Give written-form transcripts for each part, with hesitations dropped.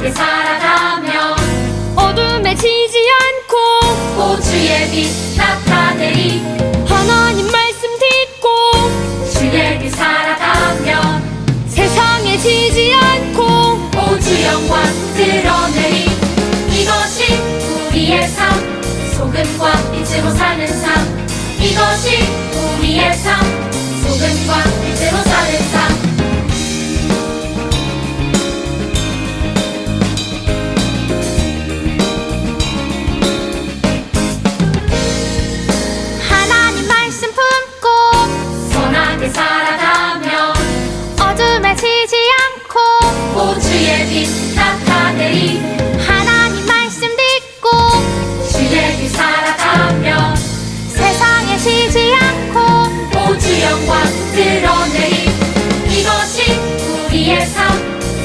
선하게 살아가며 어둠에 지지 않고 주의 빛 나타내리 하나님 말씀 듣고 주의 빛 살아가며 세상에 지지 않고 주 영광 드러내리 이것이 우리의 삶 소금과 빛으로 사는 삶 이것이 우리의 삶 소금과 빛으로 사는 삶 하나님 말씀 품고 선하게 살아가며 어둠에 지지 않고 주의 빛 나타내리 하나님 말씀 듣고 주의 빛 살아가며 세상에 지지 않고 주 영광 드러내리 이것이 우리의 삶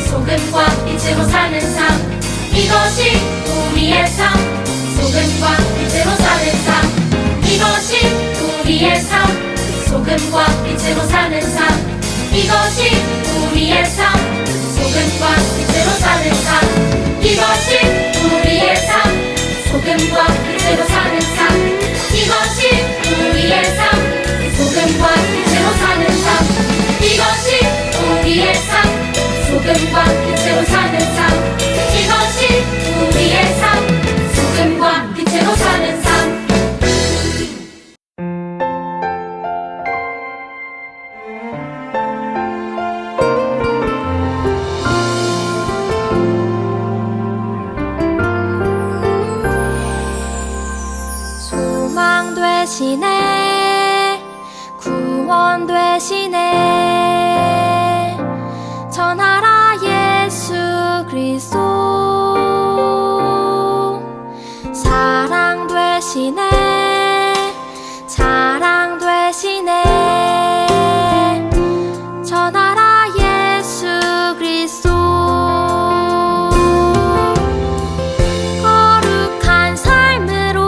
소금과 빛으로 사는 삶 이것이 우리의 삶 소금과 빛으로 사는 삶 이것이 우리의 삶 소금과 빛으로 사는 삶 이것이 우리의 삶 소금과 빛으로 사는 삶 이것이 우리의 삶 소금과 빛으로 사는 삶 이것이 우리의 삶 소금과 빛으로 사는 삶 이것이 우리의 삶 소금과 빛으로 사는 삶 이것이 우리의 삶 소금과 빛으로 사는 삶 소망 되시네 구원 되시네 전하라 예수 그리스도 사랑 되시네 자랑 되시네 전하라 예수 그리스도 거룩한 삶으로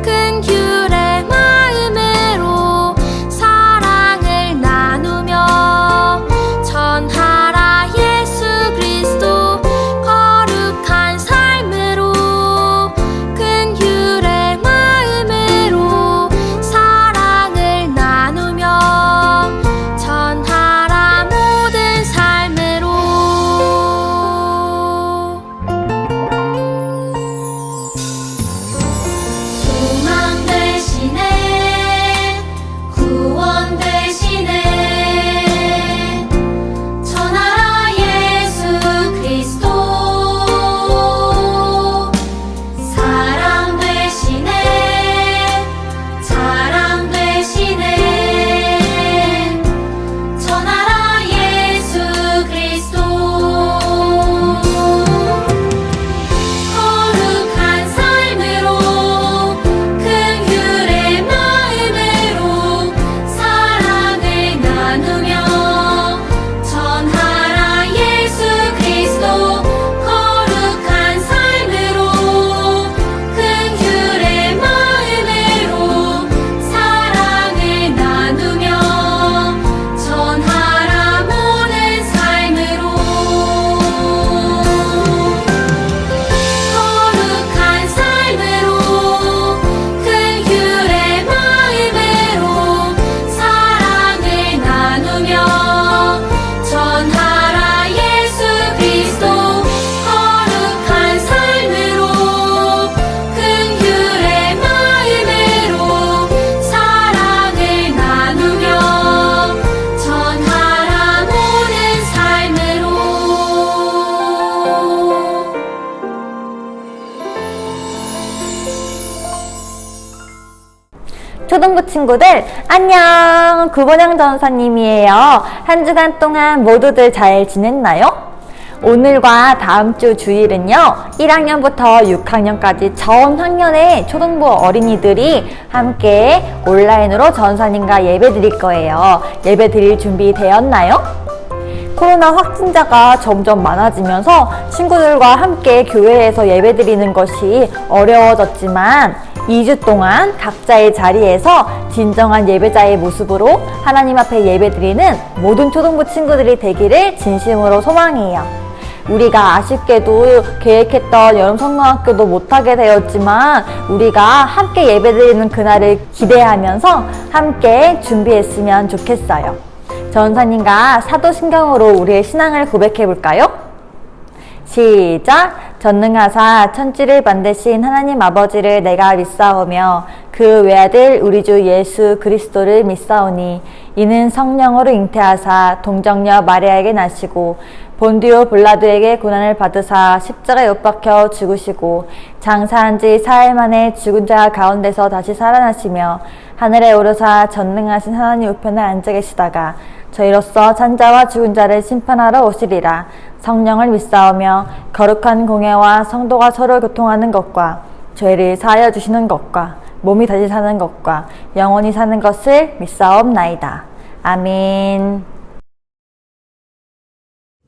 큰 규례 마음으로 사랑을 나누며 전하라 예수 그리스도 거룩한 삶으로 큰 규례 마음으로 사랑을 나누며 전하라 모든 삶으로 소망 되시네 구원 되시네 전하라 예수 그리스도 사랑 되시네 자랑 되시네 전하라 예수 그리스도 거룩한 삶으로 큰 규례 마음으로 사랑을 나누며 전하라 예수 그리스도 거룩한 삶으로 큰 규례 마음으로 사랑을 나누며 전하라 모든 삶으로 거룩한 삶으로 큰 규례 마음으로 사랑을 나누며 전하라 예수 그리스도 거룩한 삶으로 큰 규례 마음으로 사랑을 나누며 전하라 모든 삶으로 초등부 친구들 안녕, 구본영 전사님이에요. 한 주간 동안 모두들 잘 지냈나요? 오늘과 다음 주 주일은요 1학년부터 6학년까지 전 학년의 초등부 어린이들이 함께 온라인으로 전사님과 예배 드릴 거예요. 예배 드릴 준비 되었나요? 코로나 확진자가 점점 많아지면서 친구들과 함께 교회에서 예배 드리는 것이 어려워졌지만 2주 동안 각자의 자리에서 진정한 예배자의 모습으로 하나님 앞에 예배 드리는 모든 초등부 친구들이 되기를 진심으로 소망해요. 우리가 아쉽게도 계획했던 여름 성경학교도 못하게 되었지만 우리가 함께 예배드리는 그날을 기대하면서 함께 준비했으면 좋겠어요. 전사님과 사도신경으로 우리의 신앙을 고백해 볼까요? 시작! 전능하사 천지를 만드신 하나님 아버지를 내가 믿사오며 그 외아들 우리 주 예수 그리스도를 믿사오니 이는 성령으로 잉태하사 동정녀 마리아에게 나시고 본디오 빌라도에게 고난을 받으사 십자가에 못 박혀 죽으시고 장사한 지 사흘 만에 죽은 자 가운데서 다시 살아나시며 하늘에 오르사 전능하신 하나님 우편에 앉아 계시다가 저희로서 산자와 죽은 자를 심판하러 오시리라. 성령을 믿사오며 거룩한 공예와 성도가 서로 교통하는 것과 죄를 사하여 주시는 것과 몸이 다시 사는 것과 영원히 사는 것을 믿사옵나이다. 아멘.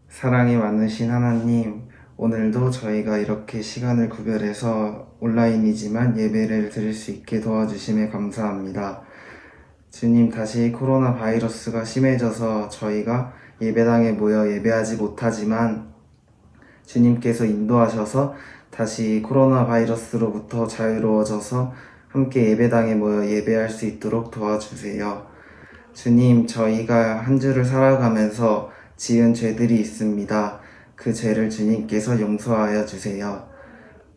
사랑이 많으신 하나님, 오늘도 저희가 이렇게 시간을 구별해서 온라인이지만 예배를 드릴 수 있게 도와주심에 감사합니다. 주님, 다시 코로나 바이러스가 심해져서 저희가 예배당에 모여 예배하지 못하지만 주님께서 인도하셔서 다시 코로나 바이러스로부터 자유로워져서 함께 예배당에 모여 예배할 수 있도록 도와주세요. 주님, 저희가 한 주를 살아가면서 지은 죄들이 있습니다. 그 죄를 주님께서 용서하여 주세요.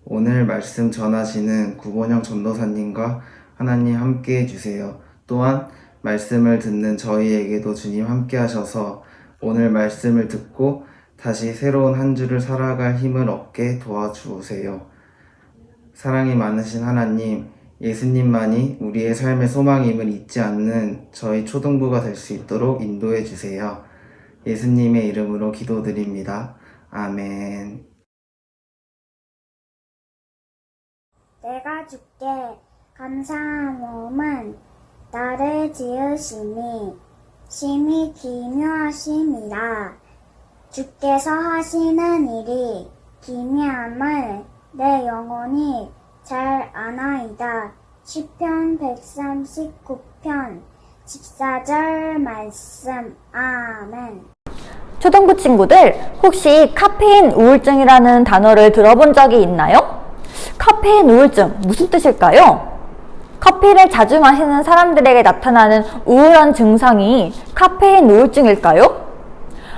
오늘 말씀 전하시는 구본영 전도사님과 하나님 함께 해주세요. 또한 말씀을 듣는 저희에게도 주님 함께 하셔서 오늘 말씀을 듣고 다시 새로운 한 주를 살아갈 힘을 얻게 도와주세요. 사랑이 많으신 하나님, 예수님만이 우리의 삶의 소망임을 잊지 않는 저희 초등부가 될 수 있도록 인도해 주세요. 예수님의 이름으로 기도드립니다. 아멘. 내가 주께 감사함은 나를 지으시니 심히 기묘하심이라. 주께서 하시는 일이 기미함을 내 영혼이 잘 아나이다. 시편 139편 14절 말씀. 아멘. 초등부 친구들, 혹시 카페인 우울증이라는 단어를 들어본 적이 있나요? 카페인 우울증, 무슨 뜻일까요? 커피를 자주 마시는 사람들에게 나타나는 우울한 증상이 카페인 우울증일까요?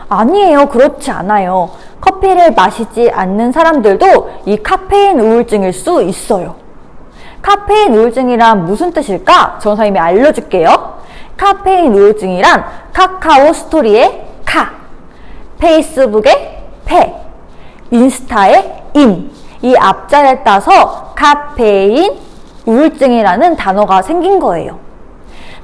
아니에요. 그렇지 않아요. 커피를 마시지 않는 사람들도 이 카페인 우울증일 수 있어요. 카페인 우울증이란 무슨 뜻일까? 전사님이 알려줄게요. 카페인 우울증이란 카카오 스토리의 카, 페이스북의 페, 인스타의 인, 이 앞자를 따서 카페인 우울증이라는 단어가 생긴 거예요.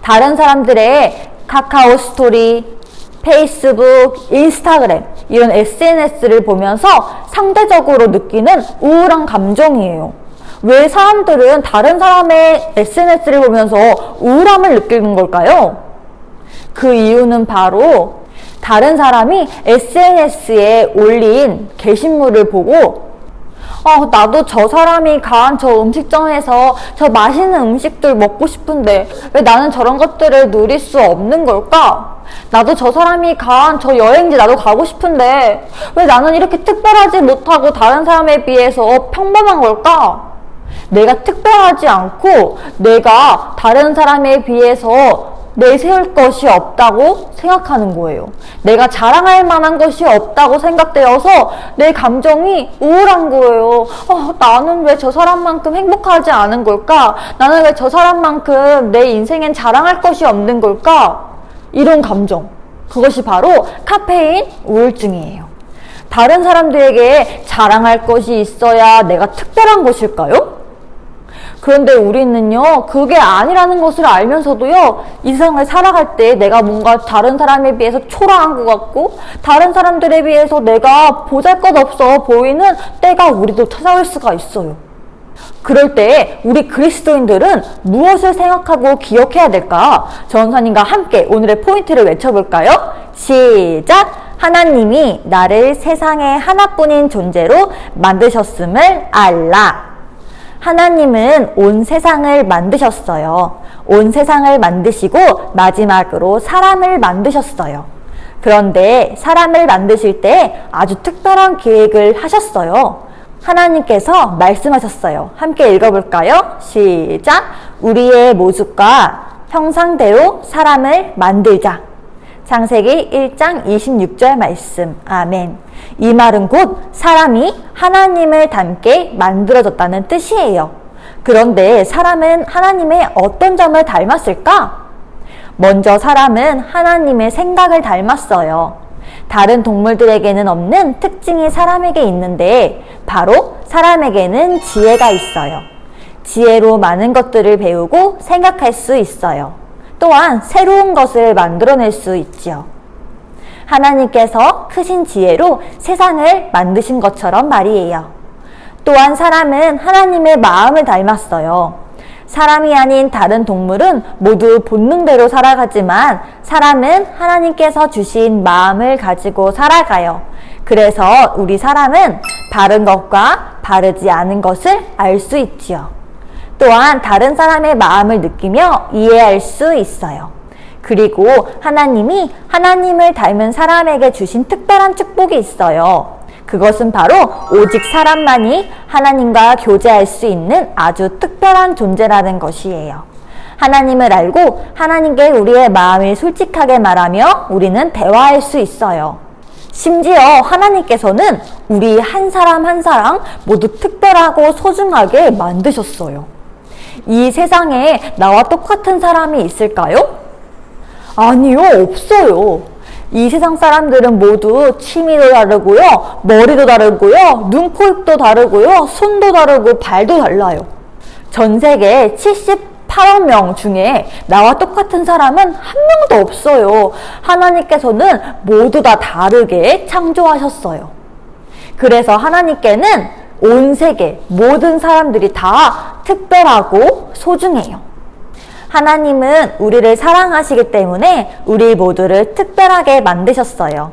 다른 사람들의 카카오 스토리, 페이스북, 인스타그램 이런 SNS를 보면서 상대적으로 느끼는 우울한 감정이에요. 왜 사람들은 다른 사람의 SNS를 보면서 우울함을 느끼는 걸까요? 그 이유는 바로 다른 사람이 SNS에 올린 게시물을 보고 나도 저 사람이 가한 저 음식점에서 저 맛있는 음식들 먹고 싶은데 왜 나는 저런 것들을 누릴 수 없는 걸까? 나도 저 사람이 가한 저 여행지 나도 가고 싶은데 왜 나는 이렇게 특별하지 못하고 다른 사람에 비해서 평범한 걸까? 내가 특별하지 않고 내가 다른 사람에 비해서 내세울 것이 없다고 생각하는 거예요. 내가 자랑할 만한 것이 없다고 생각되어서 내 감정이 우울한 거예요. 나는 왜 저 사람만큼 행복하지 않은 걸까? 나는 왜 저 사람만큼 내 인생엔 자랑할 것이 없는 걸까? 이런 감정. 그것이 바로 카페인 우울증이에요. 다른 사람들에게 자랑할 것이 있어야 내가 특별한 것일까요? 그런데 우리는요, 그게 아니라는 것을 알면서도요, 이 세상을 살아갈 때 내가 뭔가 다른 사람에 비해서 초라한 것 같고, 다른 사람들에 비해서 내가 보잘것없어 보이는 때가 우리도 찾아올 수가 있어요. 그럴 때 우리 그리스도인들은 무엇을 생각하고 기억해야 될까? 전사님과 함께 오늘의 포인트를 외쳐볼까요? 시작! 하나님이 나를 세상의 하나뿐인 존재로 만드셨음을 알라. 하나님은 온 세상을 만드셨어요. 온 세상을 만드시고 마지막으로 사람을 만드셨어요. 그런데 사람을 만드실 때 아주 특별한 계획을 하셨어요. 하나님께서 말씀하셨어요. 함께 읽어볼까요? 시작! 우리의 모습과 형상대로 사람을 만들자. 창세기 1장 26절 말씀. 아멘. 이 말은 곧 사람이 하나님을 닮게 만들어졌다는 뜻이에요. 그런데 사람은 하나님의 어떤 점을 닮았을까? 먼저 사람은 하나님의 생각을 닮았어요. 다른 동물들에게는 없는 특징이 사람에게 있는데 바로 사람에게는 지혜가 있어요. 지혜로 많은 것들을 배우고 생각할 수 있어요. 또한 새로운 것을 만들어낼 수 있지요. 하나님께서 크신 지혜로 세상을 만드신 것처럼 말이에요. 또한 사람은 하나님의 마음을 닮았어요. 사람이 아닌 다른 동물은 모두 본능대로 살아가지만 사람은 하나님께서 주신 마음을 가지고 살아가요. 그래서 우리 사람은 바른 것과 바르지 않은 것을 알 수 있지요. 또한 다른 사람의 마음을 느끼며 이해할 수 있어요. 그리고 하나님이 하나님을 닮은 사람에게 주신 특별한 축복이 있어요. 그것은 바로 오직 사람만이 하나님과 교제할 수 있는 아주 특별한 존재라는 것이에요. 하나님을 알고 하나님께 우리의 마음을 솔직하게 말하며 우리는 대화할 수 있어요. 심지어 하나님께서는 우리 한 사람 한 사람 모두 특별하고 소중하게 만드셨어요. 이 세상에 나와 똑같은 사람이 있을까요? 아니요, 없어요. 이 세상 사람들은 모두 취미도 다르고요, 머리도 다르고요, 눈, 코, 입도 다르고요, 손도 다르고 발도 달라요. 전 세계 78억 명 중에 나와 똑같은 사람은 한 명도 없어요. 하나님께서는 모두 다 다르게 창조하셨어요. 그래서 하나님께는 온 세계 모든 사람들이 다 특별하고 소중해요. 하나님은 우리를 사랑하시기 때문에 우리 모두를 특별하게 만드셨어요.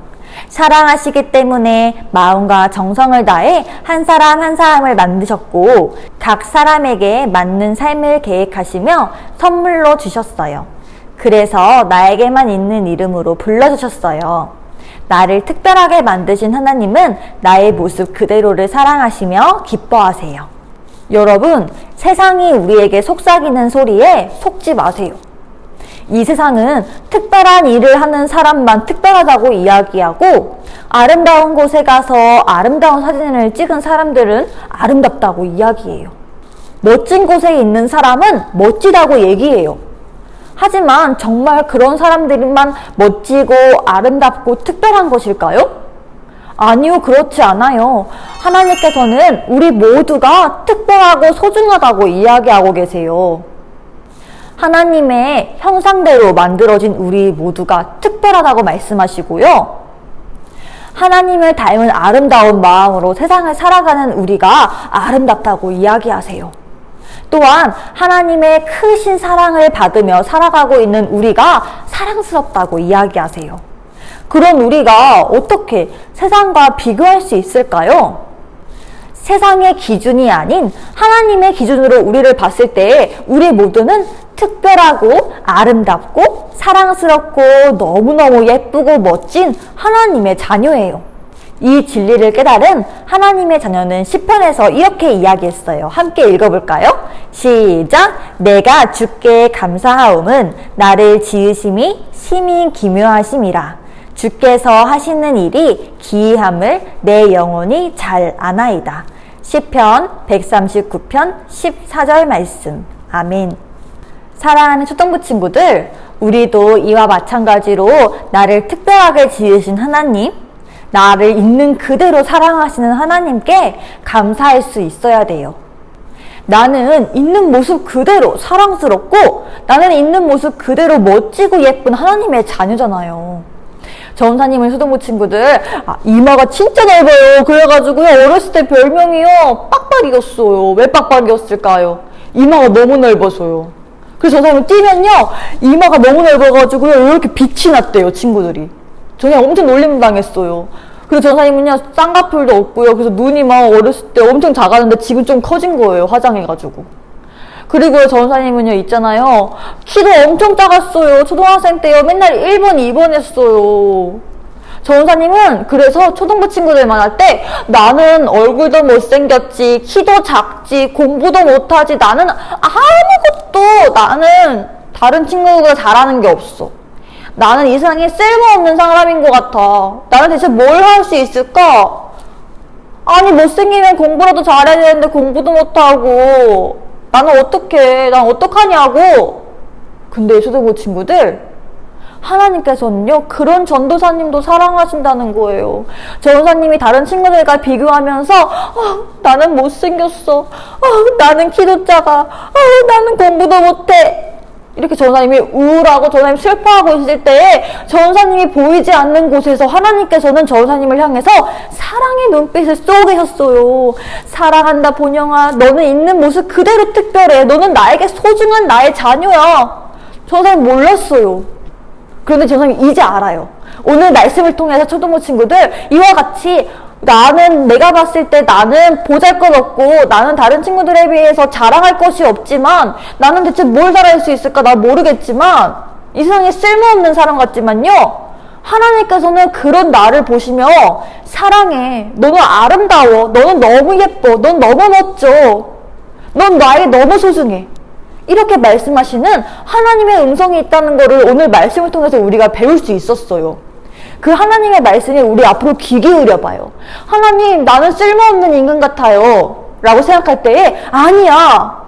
사랑하시기 때문에 마음과 정성을 다해 한 사람 한 사람을 만드셨고 각 사람에게 맞는 삶을 계획하시며 선물로 주셨어요. 그래서 나에게만 있는 이름으로 불러주셨어요. 나를 특별하게 만드신 하나님은 나의 모습 그대로를 사랑하시며 기뻐하세요. 여러분, 세상이 우리에게 속삭이는 소리에 속지 마세요. 이 세상은 특별한 일을 하는 사람만 특별하다고 이야기하고 아름다운 곳에 가서 아름다운 사진을 찍은 사람들은 아름답다고 이야기해요. 멋진 곳에 있는 사람은 멋지다고 얘기해요. 하지만 정말 그런 사람들만 멋지고 아름답고 특별한 것일까요? 아니요, 그렇지 않아요. 하나님께서는 우리 모두가 특별하고 소중하다고 이야기하고 계세요. 하나님의 형상대로 만들어진 우리 모두가 특별하다고 말씀하시고요. 하나님을 닮은 아름다운 마음으로 세상을 살아가는 우리가 아름답다고 이야기하세요. 또한 하나님의 크신 사랑을 받으며 살아가고 있는 우리가 사랑스럽다고 이야기하세요. 그런 우리가 어떻게 세상과 비교할 수 있을까요? 세상의 기준이 아닌 하나님의 기준으로 우리를 봤을 때 우리 모두는 특별하고 아름답고 사랑스럽고 너무너무 예쁘고 멋진 하나님의 자녀예요. 이 진리를 깨달은 하나님의 자녀는 시편에서 이렇게 이야기했어요. 함께 읽어볼까요? 시작! 내가 주께 감사하옴은 나를 지으심이 심히 기묘하심이라. 주께서 하시는 일이 기이함을 내 영혼이 잘 아나이다. 시편 139편 14절 말씀. 아멘. 사랑하는 초등부 친구들, 우리도 이와 마찬가지로 나를 특별하게 지으신 하나님, 나를 있는 그대로 사랑하시는 하나님께 감사할 수 있어야 돼요. 나는 있는 모습 그대로 사랑스럽고 나는 있는 모습 그대로 멋지고 예쁜 하나님의 자녀잖아요. 전사님의 초등부 친구들, 이마가 진짜 넓어요. 그래가지고요, 어렸을 때 별명이요, 빡빡이였어요. 왜 빡빡이였을까요? 이마가 너무 넓어서요. 그래서 전사님은 뛰면요, 이마가 너무 넓어가지고요, 이렇게 빛이 났대요, 친구들이. 전사님 엄청 놀림 당했어요. 그래서 전사님은요, 쌍꺼풀도 없고요. 그래서 눈이 막 어렸을 때 엄청 작았는데 지금 좀 커진 거예요, 화장해가지고. 그리고 전사님은요, 있잖아요, 키도 엄청 작았어요. 초등학생 때요, 맨날 1번, 2번 했어요. 전사님은 그래서 초등부 친구들 만날 때 나는 얼굴도 못생겼지, 키도 작지, 공부도 못하지, 나는 다른 친구들보다 잘하는 게 없어. 나는 이 세상에 쓸모없는 사람인 것 같아. 나는 대체 뭘 할 수 있을까? 아니, 못생기면 공부라도 잘해야 되는데 공부도 못하고 나는 어떡해, 난 어떡하냐고. 근데 초등부 친구들, 하나님께서는요, 그런 전도사님도 사랑하신다는 거예요. 전도사님이 다른 친구들과 비교하면서 나는 못생겼어, 나는 키도 작아, 나는 공부도 못해, 이렇게 전도사님이 우울하고 전도사님이 슬퍼하고 있을 때에 전도사님이 보이지 않는 곳에서 하나님께서는 전도사님을 향해서 사랑의 눈빛을 쏘계셨어요. 사랑한다 본영아, 너는 있는 모습 그대로 특별해. 너는 나에게 소중한 나의 자녀야. 전도사님 몰랐어요. 그런데 전도사님이 이제 알아요. 오늘 말씀을 통해서 초등부 친구들, 이와 같이 내가 봤을 때 나는 보잘것없고 나는 다른 친구들에 비해서 자랑할 것이 없지만 나는 대체 뭘 잘할 수 있을까 나 모르겠지만 이 세상에 쓸모없는 사람 같지만요, 하나님께서는 그런 나를 보시며 사랑해, 너는 아름다워, 너는 너무 예뻐, 넌 너무 멋져, 넌 나에게 너무 소중해, 이렇게 말씀하시는 하나님의 음성이 있다는 것을 오늘 말씀을 통해서 우리가 배울 수 있었어요. 그 하나님의 말씀에 우리 앞으로 귀 기울여 봐요. 하나님, 나는 쓸모없는 인간 같아요 라고 생각할 때에 아니야,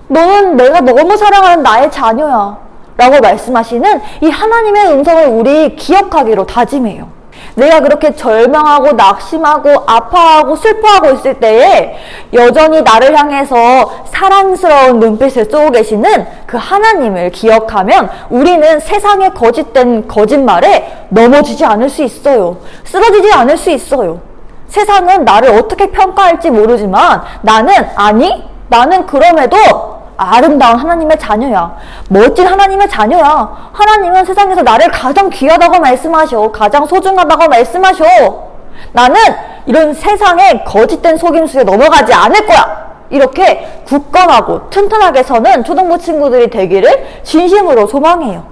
너는 내가 너무 사랑하는 나의 자녀야 라고 말씀하시는 이 하나님의 음성을 우리 기억하기로 다짐해요. 내가 그렇게 절망하고 낙심하고 아파하고 슬퍼하고 있을 때에 여전히 나를 향해서 사랑스러운 눈빛을 쏘고 계시는 그 하나님을 기억하면 우리는 세상의 거짓된 거짓말에 넘어지지 않을 수 있어요. 쓰러지지 않을 수 있어요. 세상은 나를 어떻게 평가할지 모르지만 나는 그럼에도 아름다운 하나님의 자녀야. 멋진 하나님의 자녀야. 하나님은 세상에서 나를 가장 귀하다고 말씀하셔. 가장 소중하다고 말씀하셔. 나는 이런 세상의 거짓된 속임수에 넘어가지 않을 거야. 이렇게 굳건하고 튼튼하게 서는 초등부 친구들이 되기를 진심으로 소망해요.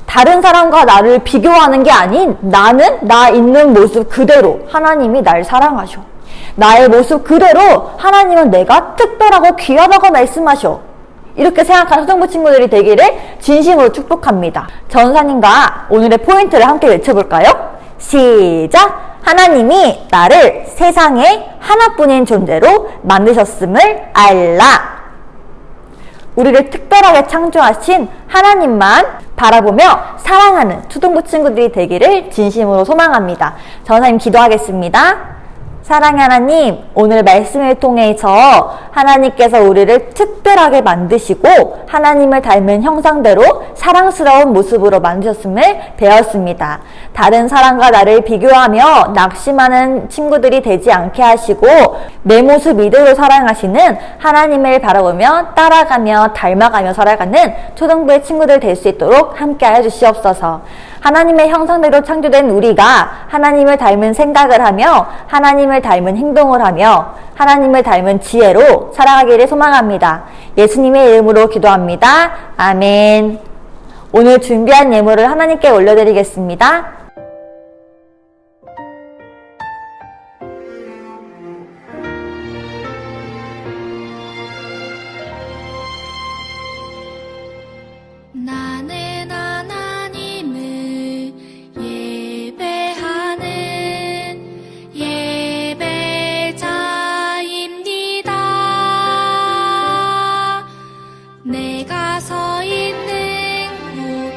다른 사람과 나를 비교하는 게 아닌 나는 나 있는 모습 그대로 하나님이 날 사랑하셔. 나의 모습 그대로 하나님은 내가 특별하고 귀하다고 말씀하셔. 이렇게 생각하는 초등부 친구들이 되기를 진심으로 축복합니다. 전사님과 오늘의 포인트를 함께 외쳐볼까요? 시작! 하나님이 나를 세상에 하나뿐인 존재로 만드셨음을 알라. 우리를 특별하게 창조하신 하나님만 바라보며 사랑하는 초등부 친구들이 되기를 진심으로 소망합니다. 전사님 기도하겠습니다. 사랑의 하나님, 오늘 말씀을 통해서 하나님께서 우리를 특별하게 만드시고 하나님을 닮은 형상대로 사랑스러운 모습으로 만드셨음을 배웠습니다. 다른 사람과 나를 비교하며 낙심하는 친구들이 되지 않게 하시고 내 모습 이대로 사랑하시는 하나님을 바라보며 따라가며 닮아가며 살아가는 초등부의 친구들 될 수 있도록 함께하여 주시옵소서. 하나님의 형상대로 창조된 우리가 하나님을 닮은 생각을 하며 하나님을 닮은 행동을 하며 하나님을 닮은 지혜로 살아가기를 소망합니다. 예수님의 이름으로 기도합니다. 아멘. 오늘 준비한 예물을 하나님께 올려드리겠습니다. 나는 하나님을 예배하는 예배자입니다. 내가 서 있는 곳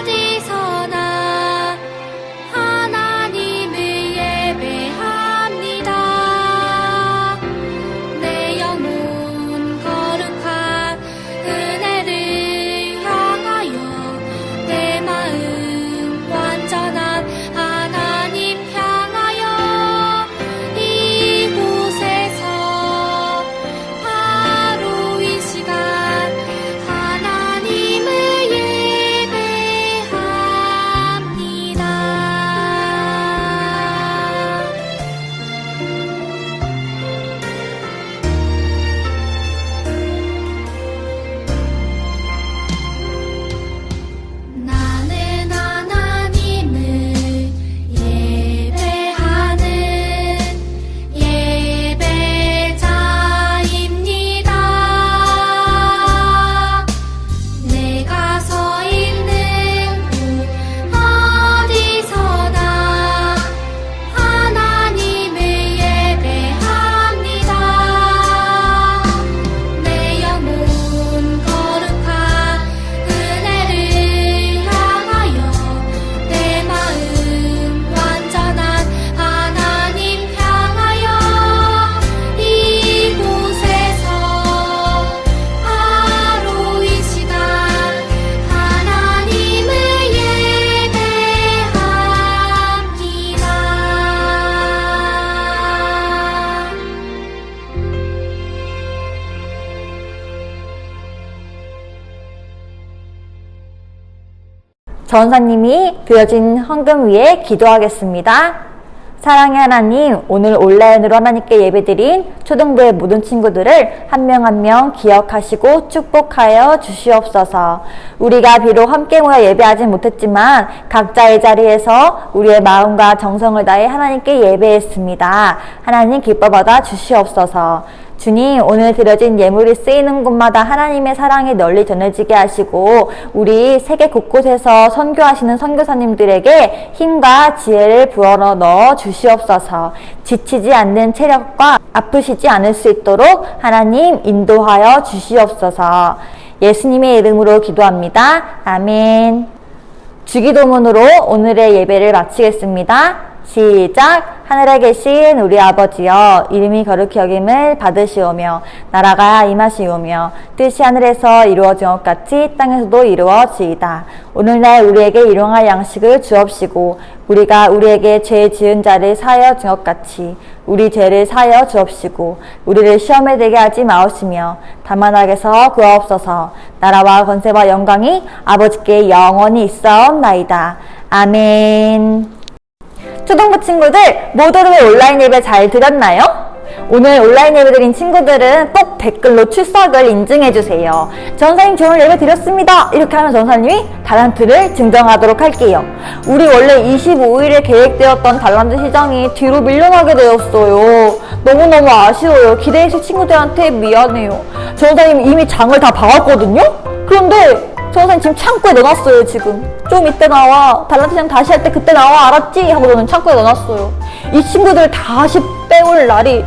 어디서나 전사님이 드려진 헌금 위에 기도하겠습니다. 사랑의 하나님, 오늘 온라인으로 하나님께 예배드린 초등부의 모든 친구들을 한 명 한 명 기억하시고 축복하여 주시옵소서. 우리가 비록 함께 모여 예배하진 못했지만 각자의 자리에서 우리의 마음과 정성을 다해 하나님께 예배했습니다. 하나님 기뻐 받아 주시옵소서. 주님, 오늘 드려진 예물이 쓰이는 곳마다 하나님의 사랑이 널리 전해지게 하시고 우리 세계 곳곳에서 선교하시는 선교사님들에게 힘과 지혜를 부어 넣어 주시옵소서. 지치지 않는 체력과 아프시지 않을 수 있도록 하나님 인도하여 주시옵소서. 예수님의 이름으로 기도합니다. 아멘. 주기도문으로 오늘의 예배를 마치겠습니다. 시작! 하늘에 계신 우리 아버지여, 이름이 거룩히 여김을 받으시오며 나라가 임하시오며 뜻이 하늘에서 이루어진 것 같이 땅에서도 이루어지이다. 오늘날 우리에게 일용할 양식을 주옵시고 우리가 우리에게 죄 지은 자를 사하여 준 것 같이 우리 죄를 사하여 주옵시고 우리를 시험에 들게 하지 마옵시며 다만 악에서 구하옵소서. 나라와 권세와 영광이 아버지께 영원히 있사옵나이다. 아멘. 초등부 친구들 모두들 온라인 예배 잘 드렸나요? 오늘 온라인 예배 드린 친구들은 꼭 댓글로 출석을 인증해주세요. 전사님 저 오늘 예배 드렸습니다. 이렇게 하면 전사님이 달란트를 증정하도록 할게요. 우리 원래 25일에 계획되었던 달란트 시장이 뒤로 밀려나게 되었어요. 너무너무 아쉬워요. 기대했을 친구들한테 미안해요. 전사님 이미 장을 다 봐왔거든요? 그런데 전사님 지금 창고에 넣어놨어요. 지금 좀 이때 나와, 달란트 시장 다시 할 때 그때 나와, 알았지? 하고 저는 창고에 넣어놨어요. 이 친구들 다시 빼올 날이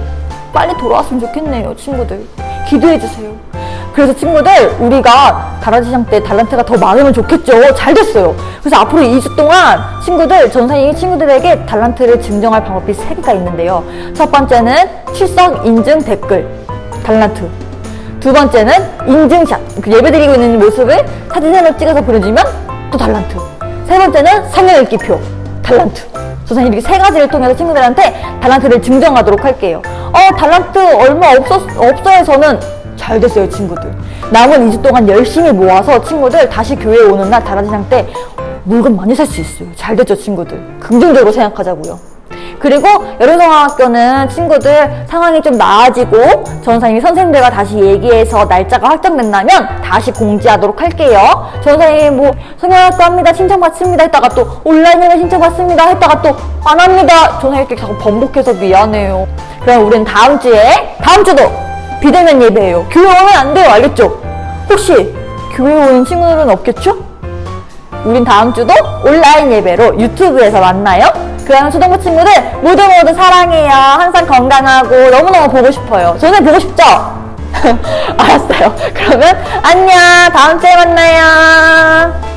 빨리 돌아왔으면 좋겠네요. 친구들 기도해주세요. 그래서 친구들 우리가 달란트 시장 때 달란트가 더 많으면 좋겠죠. 잘 됐어요. 그래서 앞으로 2주 동안 친구들, 전사님이 친구들에게 달란트를 증정할 방법이 3개가 있는데요. 첫 번째는 출석 인증 댓글 달란트, 두 번째는 인증샷, 예배드리고 있는 모습을 사진으로 찍어서 보내주면 또 달란트, 세 번째는 성경 읽기표 달란트. 선생님이 이렇게 3가지를 통해서 친구들한테 달란트를 증정하도록 할게요. 달란트 얼마 없어서는 잘 됐어요. 친구들 남은 2주 동안 열심히 모아서 친구들 다시 교회에 오는 날 달란트 시장 때 물건 많이 살 수 있어요. 잘 됐죠. 친구들 긍정적으로 생각하자고요. 그리고 여름성화학교는 친구들 상황이 좀 나아지고 전사님이 선생님들과 다시 얘기해서 날짜가 확정된다면 다시 공지하도록 할게요. 전사님 뭐 성형학교 합니다 신청받습니다 했다가 또 온라인 예배 신청받습니다 했다가 또 안 합니다. 전사님 이렇게 자꾸 번복해서 미안해요. 그럼 우리는 다음 주도 비대면 예배예요. 교회 오면 안 돼요. 알겠죠? 혹시 교회 오는 친구들은 없겠죠? 우린 다음 주도 온라인 예배로 유튜브에서 만나요. 그러면 초등부 친구들 모두 사랑해요. 항상 건강하고 너무너무 보고 싶어요. 저는 보고 싶죠? 알았어요. 그러면 안녕. 다음 주에 만나요.